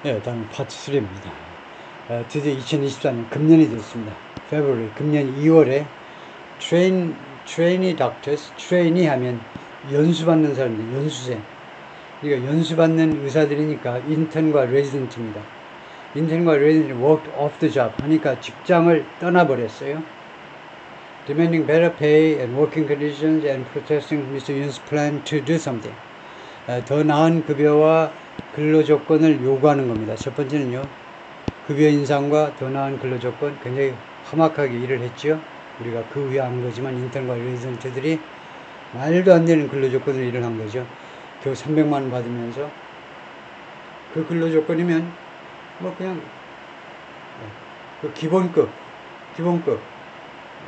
예, 다음 파트 3입니다. 드디어 2024년 금년이 됐습니다. February, 금년 2월에 trainee doctors, trainee 하면 연수받는 사람들, 연수생. 그러니까 연수받는 의사들이니까 인턴과 레지던트입니다. 인턴과 레지던트 worked off the job 하니까 직장을 떠나버렸어요. Demanding better pay and working conditions and protesting Mr. Yun's plan to do something. 더 나은 급여와 근로 조건을 요구하는 겁니다. 첫 번째는요, 급여 인상과 더 나은 근로 조건, 굉장히 험악하게 일을 했죠. 우리가 그 위에 한 거지만 인턴과 레지던트들이 말도 안 되는 근로 조건으로 일을 한 거죠. 겨우 300만 원 받으면서 그 근로 조건이면 뭐 그냥 그 기본급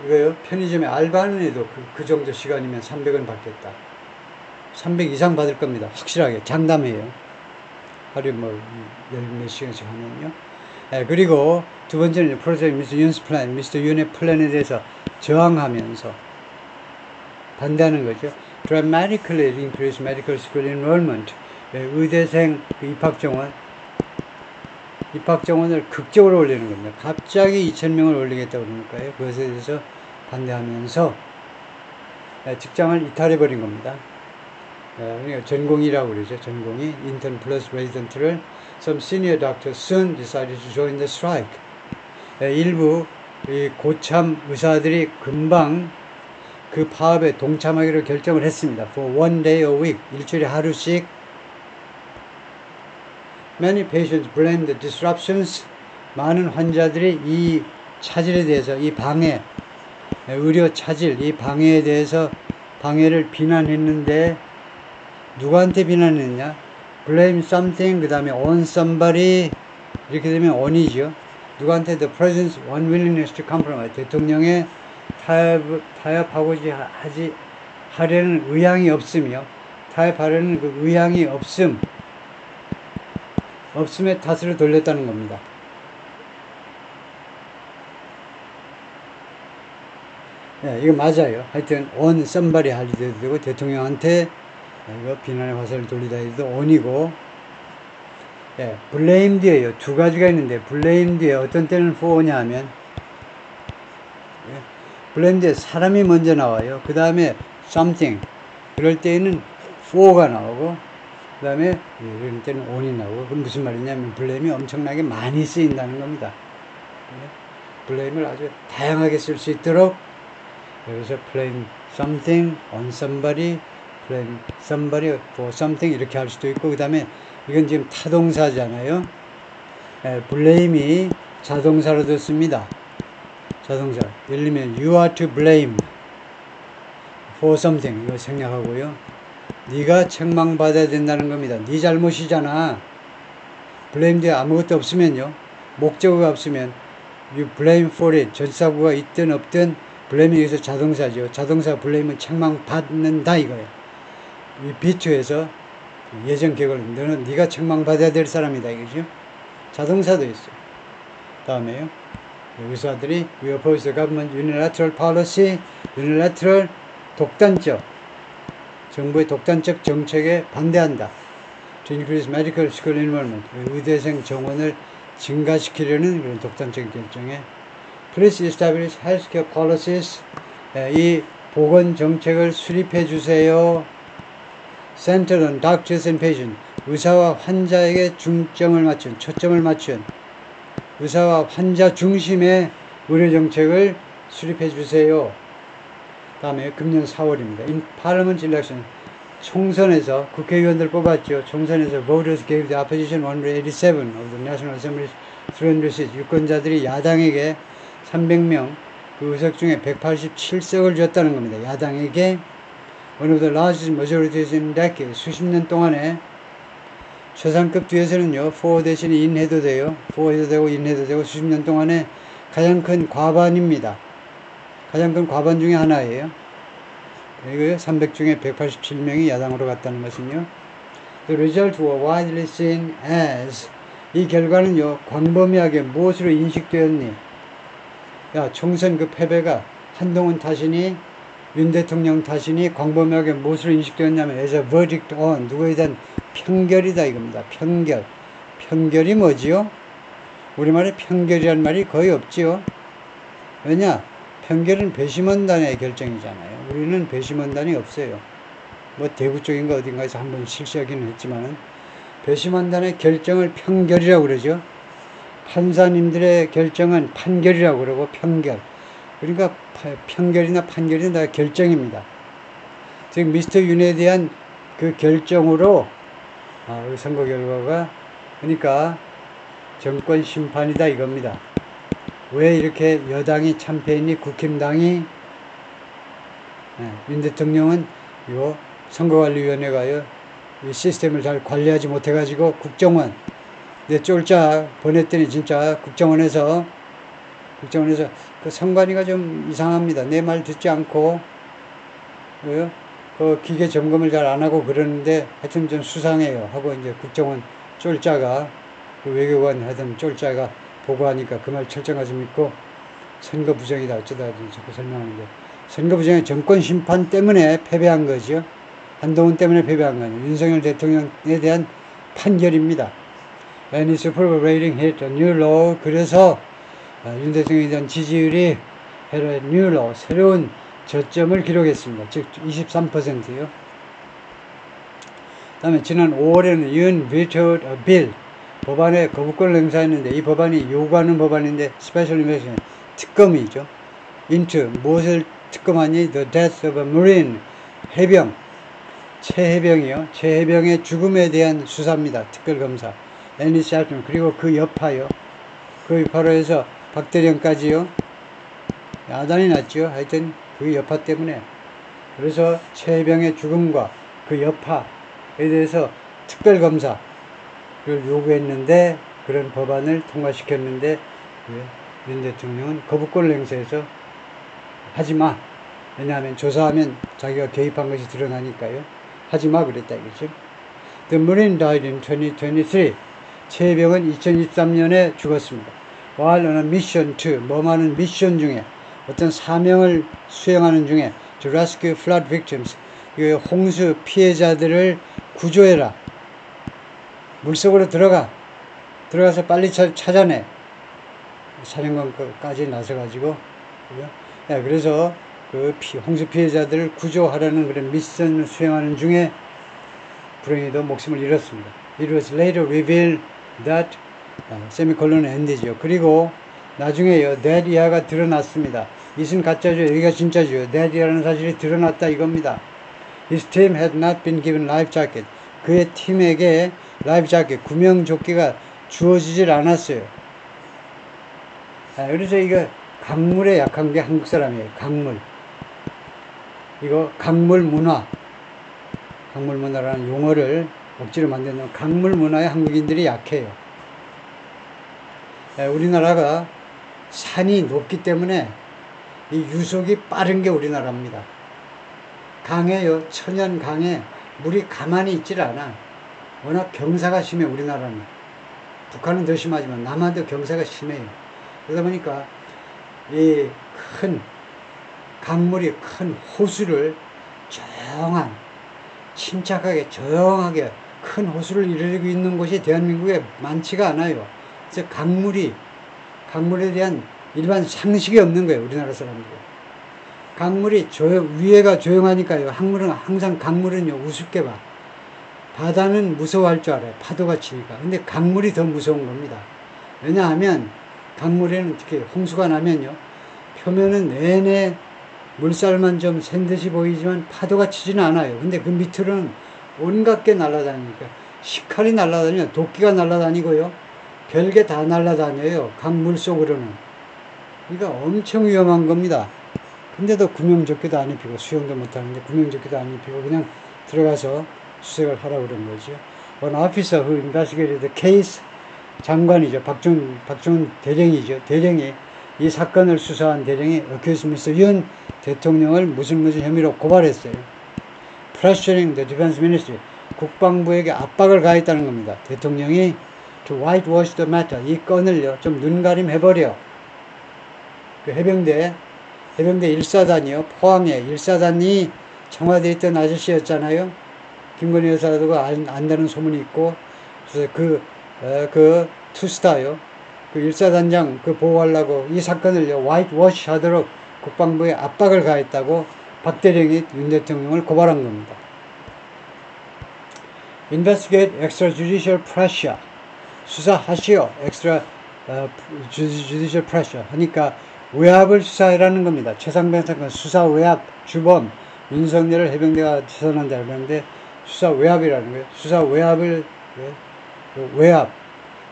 이거요. 편의점에 알바하는 애도 그 정도 시간이면 300원 받겠다. 300 이상 받을 겁니다. 확실하게 장담해요. 하루에 뭐 몇 시간씩 하면요. 그리고 두 번째는 프로젝트 미스터 윤스 플랜, 미스터 윤의 플랜에 대해서 저항하면서 반대하는 거죠. Dramatically increase medical school enrollment. 의대생 입학 정원을 극적으로 올리는 겁니다. 갑자기 2,000명을 올리겠다고 그러니까요. 그것에 대해서 반대하면서 직장을 이탈해버린 겁니다. 그러니까 전공이라고 그러죠. 전공이 인턴 플러스 레지던트를 some senior doctors soon decided to join the strike. 일부 이 고참 의사들이 금방 그 파업에 동참하기로 결정을 했습니다. For one day a week, 일주일에 하루씩. Many patients blame the disruptions. 많은 환자들이 이 차질에 대해서, 이 방해, 의료 차질, 이 방해에 대해서 방해를 비난했는데 누구한테 비난했냐? blame something, 그 다음에 on somebody, 이렇게 되면 on이죠. 누구한테? the president's unwillingness to compromise. 대통령의 타협하고자 하려는 의향이 없으며, 타협하려는 그 의향이 없음에 탓으로 돌렸다는 겁니다. 이거 맞아요. 하여튼 on somebody 할 때도 되고, 대통령한테 이거 비난의 화살을 돌리다 해도 on이고, blamed예요. 두 가지가 있는데, blamed에 어떤 때는 for냐 하면, blameed에 사람이 먼저 나와요. 그 다음에 something, 그럴 때에는 for가 나오고, 그 다음에 이럴 때는 on이 나오고. 그럼 무슨 말이냐면 blame이 엄청나게 많이 쓰인다는 겁니다. blame을 아주 다양하게 쓸 수 있도록, 그래서 blame something on somebody, blame somebody for something 이렇게 할 수도 있고, 그 다음에 이건 지금 타동사잖아요. blame이 자동사로도 씁니다. 자동사. 예를 들면 you are to blame for something, 이거 생략하고요. 네가 책망받아야 된다는 겁니다. 네 잘못이잖아. blame 뒤에 아무것도 없으면요, 목적어가 없으면 you blame for it, 전사구가 있든 없든 blame이 여기서 자동사죠. 자동사 blame은 책망받는다 이거예요. 이 B2에서 예전 계획을 너는 네가 책망받아야 될 사람이다 이거죠. 자동사도 있어요. 다음에요, 의사들이 we oppose the government unilateral policy, unilateral 독단적, 정부의 독단적 정책에 반대한다. To increase medical school enrollment, 의대생 정원을 증가시키려는 그런 독단적 결정에 Please establish healthcare policies, 이 보건 정책을 수립해 주세요. Centered on doctors and patients, 의사와 환자에게 초점을 맞춘 의사와 환자 중심의 의료 정책을 수립해 주세요. 다음에 금년 4월입니다. In Parliament election, 총선에서 국회의원들 뽑았죠. 총선에서 voters gave the opposition 187 of the National Assembly's 300 seats. 유권자들이 야당에게 300명 그 의석 중에 187석을 줬다는 겁니다. 야당에게 one of the largest majorities in decades, 수십 년 동안에 최상급 뒤에서는요, for 대신에 in 해도 돼요. for 해도 되고 in 해도 되고 수십 년 동안에 가장 큰 과반입니다. 가장 큰 과반 중에 하나예요. 그리고 300 중에 187명이 야당으로 갔다는 것은요. The results were widely seen as, 이 결과는요, 광범위하게 무엇으로 인식되었니? 야, 총선 그 패배가 한동훈 탓이니 윤 대통령 탓이니 광범위하게 무엇으로 인식되었냐면 as a verdict on, 누구에 대한 편결이다 이겁니다. 편결이 뭐지요? 우리말에 편결이란 말이 거의 없지요. 왜냐? 편결은 배심원단의 결정이잖아요. 우리는 배심원단이 없어요. 뭐 대구 쪽인가 어딘가에서 한번 실시하기는 했지만은 배심원단의 결정을 편결이라고 그러죠. 판사님들의 결정은 판결이라고 그러고 편결. 그러니까 편결이나 판결이 다 결정입니다. 즉 미스터 윤에 대한 그 결정으로 선거 결과가 그러니까 정권 심판이다 이겁니다. 왜 이렇게 여당이 참패했니? 국힘당이 윤 대통령은 요 선거관리위원회가요 이 시스템을 잘 관리하지 못해가지고 국정원 내 쫄자 보냈더니 진짜 국정원에서 그 선관위가 좀 이상합니다. 내 말 듣지 않고 그 기계 점검을 잘 안 하고 그러는데 하여튼 좀 수상해요 하고 이제 국정원 쫄자가 그 외교관 하여튼 쫄자가 보고하니까 그 말 철저하게 믿고 선거 부정이다 어쩌다 자꾸 설명하는데 선거 부정의 정권 심판 때문에 패배한 거죠. 한동훈 때문에 패배한 거예요. 윤석열 대통령에 대한 판결입니다. And his approval rating hit a new low. 그래서 윤 대통령에 대한 지지율이 hit a new low. 새로운 저점을 기록했습니다. 즉 23%요. 다음에 지난 5월에는 윤 vetoed a bill. 법안에 거부권을 행사했는데 이 법안이 요구하는 법안인데 스페셜 인베스티게이션 특검이죠. into 무엇을 특검하니? The death of a marine. 해병. 최해병이요. 최해병의 죽음에 대한 수사입니다. 특별검사. and his aftermath. 그리고 그 여파요. 그 여파로 해서 박대령까지요. 야단이 났죠. 하여튼 그 여파 때문에. 그래서 최해병의 죽음과 그 여파에 대해서 특별검사를 요구했는데 그런 법안을 통과시켰는데 윤 대통령은 거부권을 행사해서 하지마. 왜냐하면 조사하면 자기가 개입한 것이 드러나니까요. 하지마 그랬다 이거죠. The Marine died in 2023. 최해병은 2023년에 죽었습니다. While on a mission to 뭐하는 미션 중에 어떤 사명을 수행하는 중에 to rescue flood victims 홍수 피해자들을 구조해라. 물속으로 들어가서 빨리 찾아내. 사령관까지 나서가지고 그래서 그 홍수 피해자들을 구조하라는 그런 미션을 수행하는 중에 불행히도 목숨을 잃었습니다. It was later revealed that 세미콜론 end죠. 그리고 나중에요 that 이하가 드러났습니다. 이은 가짜죠. 여기가 진짜죠. that 이하라는 사실이 드러났다 이겁니다. His team had not been given life jacket. 그의 팀에게 라이프 자켓 구명조끼가 주어지질 않았어요. 그래서 이거 강물에 약한 게 한국 사람이에요. 강물. 이거 강물 문화라는 용어를 억지로 만드는 강물 문화에 한국인들이 약해요. 우리나라가 산이 높기 때문에 이 유속이 빠른 게 우리나라입니다. 강에요. 천연 강에 물이 가만히 있질 않아. 워낙 경사가 심해 우리나라는. 북한은 더 심하지만 남한도 경사가 심해요. 그러다 보니까 이 큰 강물이 큰 호수를 침착하게 조용하게 큰 호수를 이루고 있는 곳이 대한민국에 많지가 않아요. 그래서 강물에 대한 일반 상식이 없는 거예요. 우리나라 사람들. 강물이 위에가 조용하니까요. 항상 강물은요 우습게 봐. 바다는 무서워할 줄 알아요. 파도가 치니까. 근데 강물이 더 무서운 겁니다. 왜냐하면 강물에는 특히 홍수가 나면요 표면은 내내 물살만 좀 샌 듯이 보이지만 파도가 치지는 않아요. 근데 그 밑으로는 온갖 게 날아다니니까 식칼이 날아다녀요. 도끼가 날아다니고요. 별게 다 날아다녀요. 강물 속으로는. 그러니까 엄청 위험한 겁니다. 근데도 구명조끼도 안 입히고 수영도 못하는데 구명조끼도 안 입히고 그냥 들어가서 수색을 하라고 그런 거죠. One officer who investigated the case, 장관이죠. 박준 대령이죠. 대령이 이 사건을 수사한 대령이 accused Mr. 윤 대통령을 무슨 혐의로 고발했어요. Pressuring the Defense Ministry, 국방부에게 압박을 가했다는 겁니다. 대통령이 to whitewash the matter, 이 건을요 좀 눈가림 해버려. 그 해병대 1사단이요. 포항에 1사단이 청와대에 있던 아저씨였잖아요. 김건희 여사도 안다는 소문이 있고, 그래서 그 그 투스타요. 그 일사단장 그 보호하려고 이 사건을요 화이트워시 하도록 국방부에 압박을 가했다고 박대령이 윤 대통령을 고발한 겁니다. Investigate extrajudicial pressure. 수사하시오. extrajudicial pressure 하니까 외압을 수사해라는 겁니다. 최상병 사건 수사 외압 주범 윤석열을 해병대가 처단한다 그러는데 수사 외압이라는 거예요. 수사 외압을 외압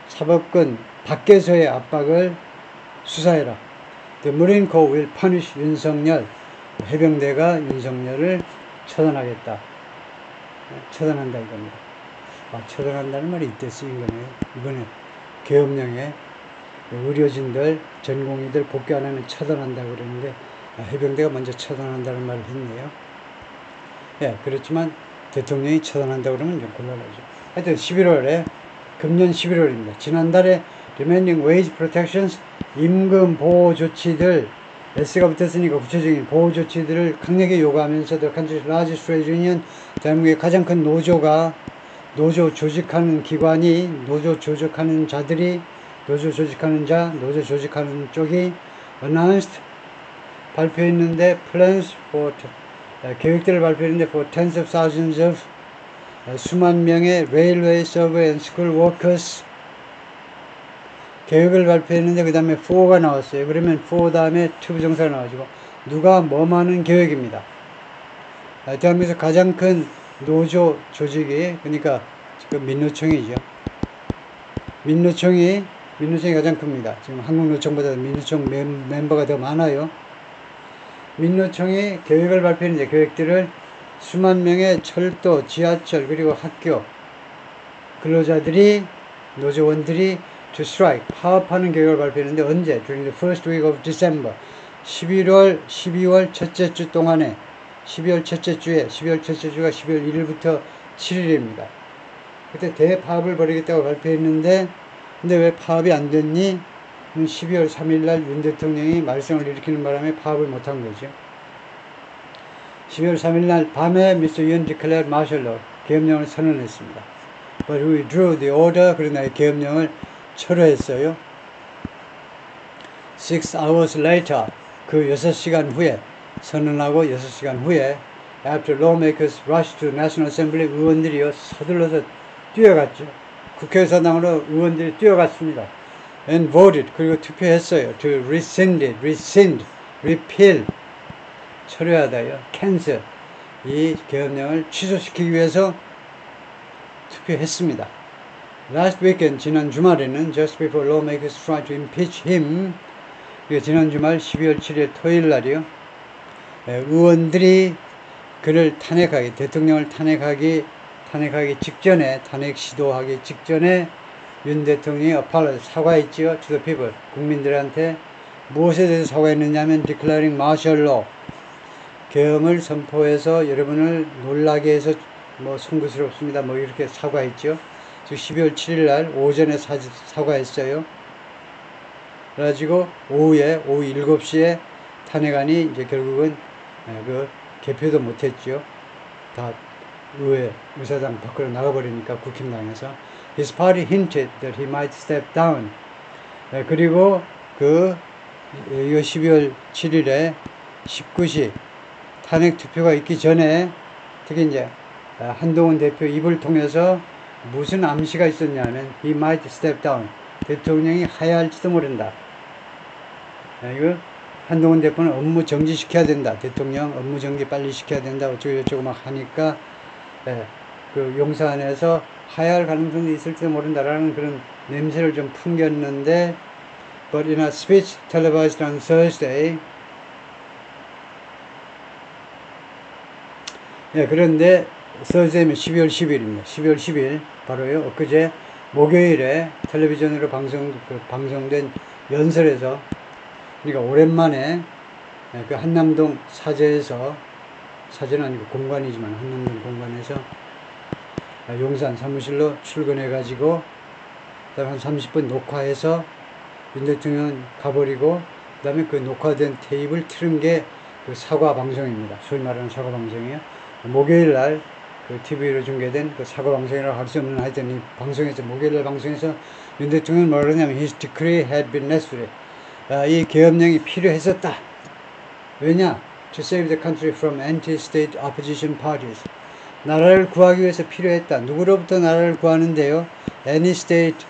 사법권 밖에서의 압박을 수사해라. The Marine Corps will punish 윤석열. 해병대가 윤석열을 처단하겠다. 처단한다 이겁니다. 처단한다는 말이 이때 쓰인 거네요. 이번에 계엄령에 의료진들, 전공의들 복귀 안 하면 처단한다고 그러는데 해병대가 먼저 처단한다는 말을 했네요. 예, 그렇지만 대통령이 처단한다고 그러면 좀 곤란하죠. 하여튼 11월에 금년 11월입니다. 지난달에 Remaining Wage Protections 임금 보호 조치들 S가 붙었으니까 구체적인 보호 조치들을 강력히 요구하면서 The country's largest trade union 대한민국의 가장 큰 노조가 노조 조직하는 기관이 노조 조직하는 자들이 노조 조직하는 자 노조 조직하는 쪽이 announced 발표했는데 plans for 계획들을 발표했는데 for tens of thousands of 수만 명의 railway, subway and school workers 계획을 발표했는데 그 다음에 for가 나왔어요. 그러면 for 다음에 to 부정사가 나와가지고 누가 뭐하는 계획입니다. 대한민국에서 가장 큰 노조 조직이 그러니까 지금 민노총이죠. 민노총이 가장 큽니다. 지금 한국노총보다 민노총 멤버가 더 많아요. 민노총이 계획을 발표했는데 계획들을 수만 명의 철도, 지하철 그리고 학교 근로자들이 노조원들이 to strike 파업하는 계획을 발표했는데 언제? During the first week of December 12월 첫째 주 동안에 12월 첫째 주가 12월 1일부터 7일입니다. 그때 대파업을 벌이겠다고 발표했는데 근데 왜 파업이 안 됐니? 12월 3일날 윤 대통령이 말썽을 일으키는 바람에 파업을 못한 거죠. 12월 3일날 밤에 Mr. Yoon declared martial law 계엄령을 선언했습니다. But we drew the order 그러나 계엄령을 철회했어요. 6 hours later 그 6시간 후에 선언하고 6시간 후에 after lawmakers rushed to National Assembly 의원들이요 서둘러서 뛰어갔죠. 국회의사당으로 의원들이 뛰어갔습니다. And voted 그리고 투표했어요. To rescind it, repeal 철회하다요. cancel 이 계엄령을 취소시키기 위해서 투표했습니다. Last weekend 지난 주말에는 just before lawmakers tried to impeach him 지난 주말 12월 7일 토요일 날이요. 의원들이 그를 탄핵하기 대통령을 탄핵하기 직전에 탄핵 시도하기 직전에 윤 대통령이 사과했지요. to the people 국민들한테 무엇에 대해서 사과했느냐면 declaring martial law 계엄을 선포해서 여러분을 놀라게 해서 뭐 송구스럽습니다. 뭐 이렇게 사과했죠. 12월 7일 날 오전에 사과했어요. 그래가지고 오후 7시에 탄핵안이 이제 결국은 그 개표도 못했죠. 다 의사당 밖으로 나가버리니까 국힘당에서 His party hinted that he might step down. 그리고 그 12월 7일에 19시 탄핵 투표가 있기 전에 특히 이제 한동훈 대표 입을 통해서 무슨 암시가 있었냐면 he might step down. 대통령이 하야할지도 모른다. 이거 한동훈 대표는 업무 정지시켜야 된다. 대통령 업무 정지 빨리 시켜야 된다. 어쩌고 막 하니까 그 용산에서 하야할 가능성이 있을지도 모른다라는 그런 냄새를 좀 풍겼는데 but in a speech televised on Thursday 그런데 Thursday면 12월 10일입니다. 12월 10일 바로요. 엊그제 목요일에 텔레비전으로 방송된 연설에서 그러니까 오랜만에 그 한남동 사제에서 사제는 아니고 공관이지만 한남동 공관에서 용산 사무실로 출근해 가지고 한 30분 녹화해서 윤 대통령 가버리고 그 다음에 그 녹화된 테이프를 틀은 게 그 사과 방송입니다. 소위 말하는 사과 방송이에요. 목요일 날 그 TV로 중계된 그 사고 방송이라고 할 수 없는 하여튼 이 방송에서 목요일 방송에서 윤 대통령은 뭐라 그러냐면 his decree had been necessary. 이 계엄령이 필요했었다. 왜냐? To save the country from anti-state opposition parties. 나라를 구하기 위해서 필요했다. 누구로부터 나라를 구하는데요? Any state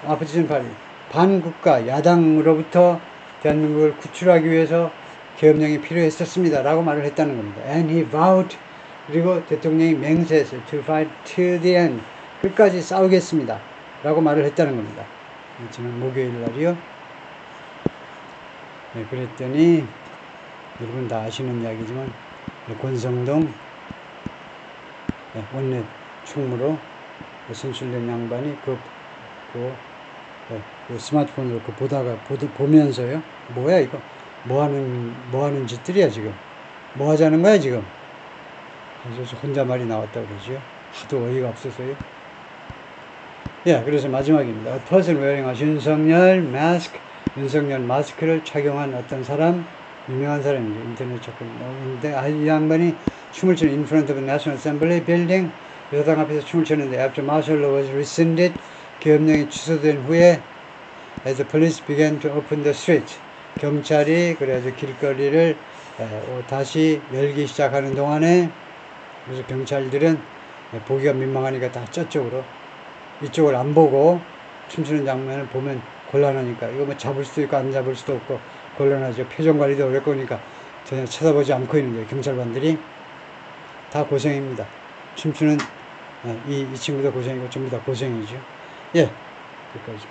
opposition party. 반국가 야당으로부터 대한민국을 구출하기 위해서 계엄령이 필요했었습니다. 라고 말을 했다는 겁니다. And he vowed. 그리고 대통령이 맹세했어요. To fight till the end. 끝까지 싸우겠습니다. 라고 말을 했다는 겁니다. 지난 목요일 날이요. 네, 그랬더니 여러분 다 아시는 이야기지만 권성동 원내 총무로 선출된 양반이 그 스마트폰으로 보면서요. 뭐야 이거? 뭐 하는 짓들이야 지금? 뭐 하자는 거야 지금? 그래서 혼잣말이 나왔다고 그러죠. 하도 어이가 없어서요. 그래서 마지막입니다. A person wearing a 윤석열 mask. 윤석열 마스크를 착용한 어떤 사람, 유명한 사람이죠. 인터넷 조금 나오는데 이 양반이 춤을 추는 in front of the National Assembly building. 여당 앞에서 춤을 췄는데 after martial law was rescinded. 계엄령이 취소된 후에 as the police began to open the streets. 경찰이 그래가지고 길거리를 다시 열기 시작하는 동안에 그래서 경찰들은 보기가 민망하니까 다 저쪽으로 이쪽을 안 보고 춤추는 장면을 보면 곤란하니까 이거 뭐 잡을 수도 있고 안 잡을 수도 없고 곤란하죠. 표정 관리도 어렵고 그러니까 전혀 쳐다보지 않고 있는데 경찰관들이 다 고생입니다. 춤추는 이 친구도 고생이고 전부 다 고생이죠. 여기까지.